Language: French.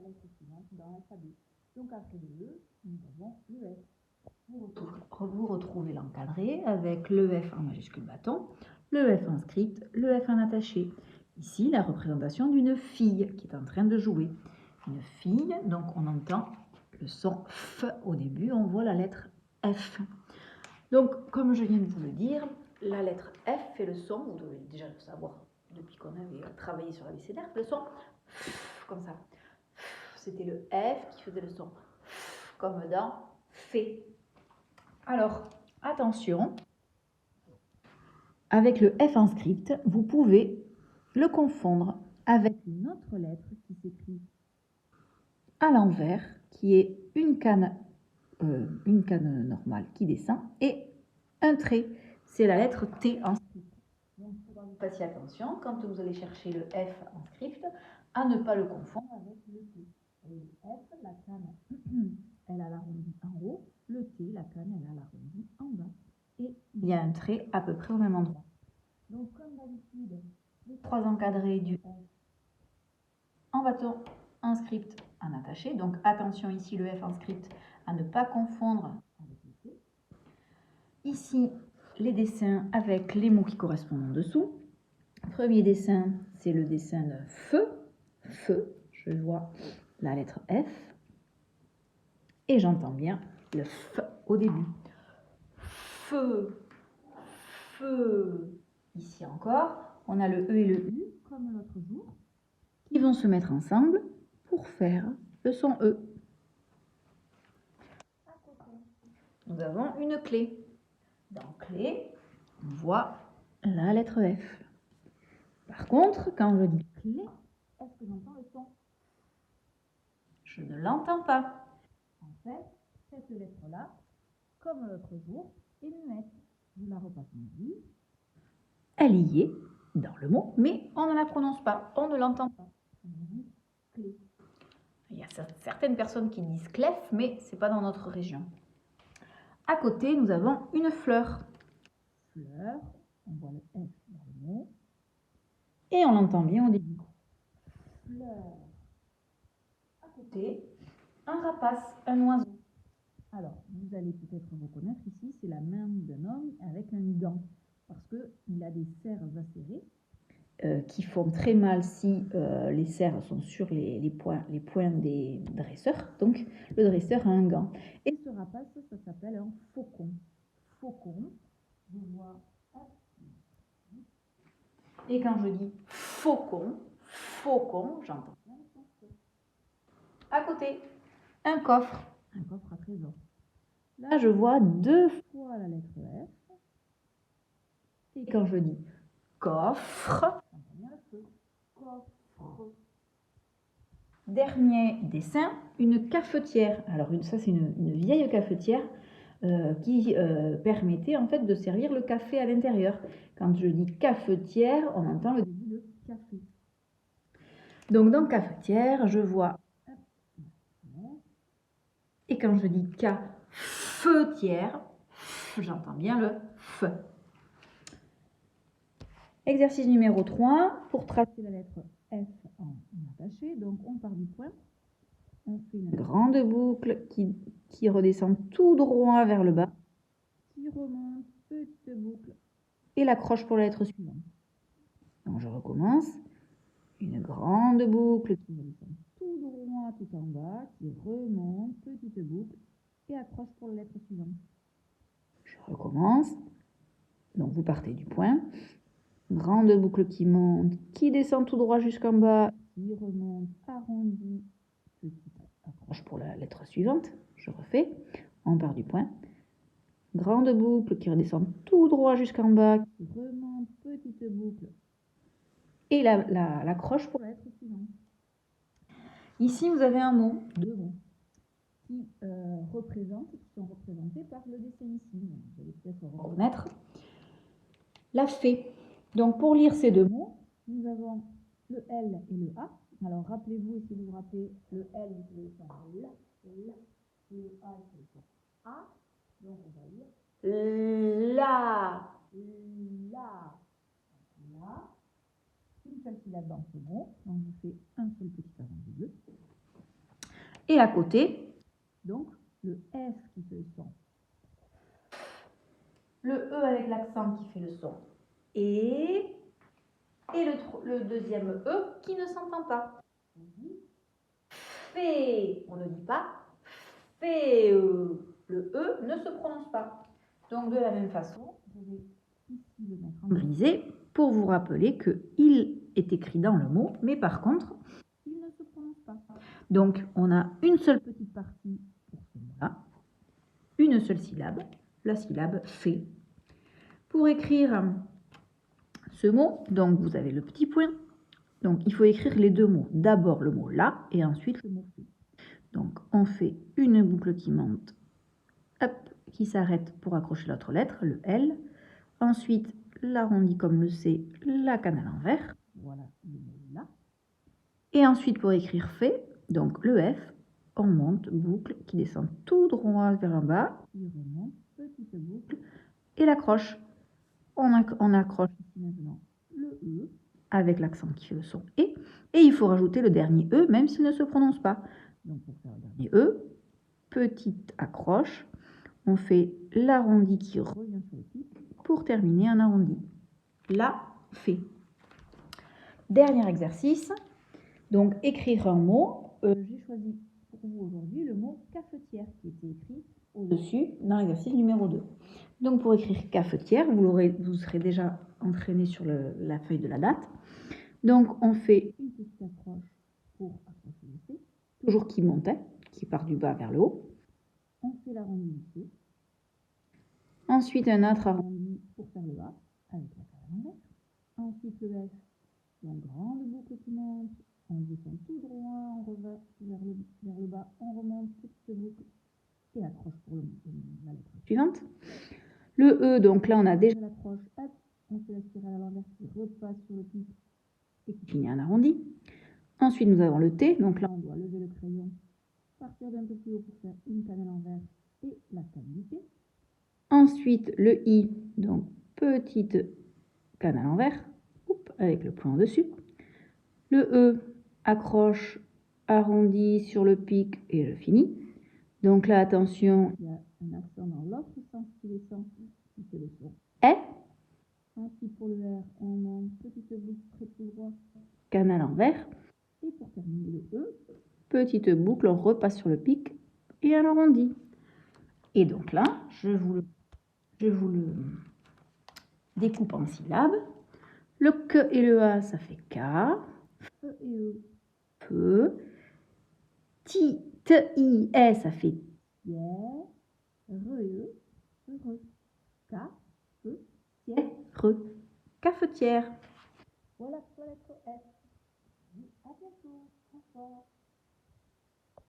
lettre suivante dans l'alphabet. Donc après le E, nous avons le F. Vous retrouvez l'encadré avec le F en majuscule bâton, le F en script, le F en attaché. Ici, la représentation d'une fille qui est en train de jouer. Une fille, donc on entend le son F au début, on voit la lettre F. Donc, comme je viens de vous le dire, la lettre F fait le son, vous devez déjà le savoir depuis qu'on avait travaillé sur l'abécédaire, le son F, comme ça. C'était le F qui faisait le son F, comme dans fait. Alors, attention, avec le F en script, vous pouvez le confondre avec une autre lettre qui s'écrit à l'envers, qui est une canne normale qui descend, et un trait, c'est la lettre T en script. Donc, il faudra que vous fassiez attention, quand vous allez chercher le F en script, à ne pas le confondre avec le T. Et le F, la canne, elle a l'arrondi en haut, le T, la canne, elle a l'arrondi en bas. Et il y a un trait à peu près au même endroit. Donc, comme d'habitude, les trois encadrés du F en bâton, en script, en attaché. Donc, attention ici, le F en script, à ne pas confondre avec le T. Ici, les dessins avec les mots qui correspondent en dessous. Premier dessin, c'est le dessin de feu. Feu, je vois la lettre F. Et j'entends bien le F au début. Feu, feu. Ici encore, on a le E et le U, comme l'autre jour, qui vont se mettre ensemble pour faire le son E. À côté, nous avons une clé. Dans clé, on voit la lettre F. Par contre, quand je dis clé, est-ce que j'entends le son? Je ne l'entends pas. En fait, cette lettre-là, comme l'autre jour, est muette. Je la repasse en vue. Elle y est dans le mot, mais on ne la prononce pas, on ne l'entend pas. On dit clé. Il y a certaines personnes qui disent clef, mais ce n'est pas dans notre région. À côté, nous avons une fleur. Fleur, on voit le F dans le mot. Et on l'entend bien au début. Fleur. À côté, un rapace, un oiseau. Alors, vous allez peut-être reconnaître ici, c'est la main d'un homme avec un gant. Parce qu'il a des serres acérées qui font très mal si les serres sont sur les poings des dresseurs. Donc, le dresseur a un gant. Et ce rapace, ça s'appelle un faucon. Faucon, je vois. Et quand je dis faucon, j'entends bien le son feu. À côté, un coffre à trésor. Là, je vois deux fois la lettre F. Et quand je dis coffre, j'entends bien le feu. Coffre. Dernier dessin, une cafetière. Alors ça c'est une vieille cafetière qui permettait en fait de servir le café à l'intérieur. Quand je dis cafetière, on entend le début de café. Donc dans cafetière, je vois et quand je dis cafetière, j'entends bien le F. Exercice numéro 3, pour tracer la lettre F en attaché, donc on part du point. On fait une grande boucle qui redescend tout droit vers le bas, qui remonte, petite boucle, et l'accroche pour la lettre suivante. Donc je recommence. Une grande boucle qui redescend tout droit tout en bas, qui remonte, petite boucle, et accroche pour la lettre suivante. Je recommence. Donc vous partez du point. Grande boucle qui monte, qui descend tout droit jusqu'en bas, qui remonte, arrondi, petite accroche pour la lettre suivante. Je refais, on part du point. Grande boucle qui redescend tout droit jusqu'en bas, qui remonte, petite boucle. Et l'accroche pour la lettre suivante. Ici, vous avez un mot, deux mots, qui sont représentés par le dessin ici. Vous allez peut-être reconnaître la fée. Donc, pour lire ces deux mots, nous avons le L et le A. Alors, rappelez-vous, essayez de vous rappeler, le L, c'est le son L, le A, c'est le son A. Donc, on va lire la, la, la. Une seule syllabe dans ce mot. Donc, je fais un seul petit arrondi bleu. Et à côté, donc, le F qui fait le son. Le E avec l'accent qui fait le son. Et le deuxième E qui ne s'entend pas. On dit fait, on ne dit pas fait. Le E ne se prononce pas. Donc de la même façon, je vais ici le mettre en grisé pour vous rappeler qu'il est écrit dans le mot, mais par contre, il ne se prononce pas. Donc on a une seule petite partie pour ce mot-là, une seule syllabe, la syllabe fait. Pour écrire ce mot, donc vous avez le petit point. Donc il faut écrire les deux mots. D'abord le mot là et ensuite le mot fait. Donc on fait une boucle qui monte, hop, qui s'arrête pour accrocher l'autre lettre, le L. Ensuite l'arrondi comme le C, la canne à l'envers. Voilà le mot là. Et ensuite pour écrire fait, donc le F, on monte, boucle qui descend tout droit vers le bas. Il remonte, petite boucle et l'accroche. On accroche ici maintenant le E avec l'accent qui fait le son et il faut rajouter le dernier E même s'il ne se prononce pas. Donc pour faire le dernier E, petite accroche, on fait l'arrondi qui revient sur le pic pour terminer un arrondi. La fait. Dernier exercice, donc écrire un mot. J'ai choisi pour vous aujourd'hui le mot cafetière qui était écrit au-dessus dans l'exercice numéro 2. Donc pour écrire cafetière, vous serez déjà entraîné sur la feuille de la date. Donc on fait une petite accroche pour accrocher le C, toujours qui monte, qui part du bas vers le haut. On fait l'arrondi du C. Ensuite un autre arrondi pour faire le A avec la canne à l'envers. Ensuite le F, une grande boucle qui monte, on descend tout droit, on revient vers le bas, on remonte, petite boucle et accroche pour la lettre suivante. Le E, donc là on a déjà l'accroche, hop, on fait la spirale à l'envers qui repasse sur le pic et qui finit un arrondi. Ensuite nous avons le T, donc là on doit lever le crayon, partir d'un peu plus haut pour faire une canne à l'envers et la stabilité. Ensuite le I, donc petite canne à l'envers, avec le point au-dessus. Le E, accroche, arrondi sur le pic et je finis. Donc là attention, il y a un accent dans l'autre sens qui descend, qui fait le son est. Ensuite pour le R, on monte petite boucle très tout droit, canne à l'envers. Et pour terminer le E, petite boucle, on repasse sur le pic et un arrondi. Et donc là, je vous le découpe en syllabes. Le que et le a, ça fait K. Fe et E, peu. Ti, te, i, e, ça fait tiers. Re et E, re. K, fe, tiers, re. Cafetière. Voilà pour la lettre F. À bientôt. Au revoir.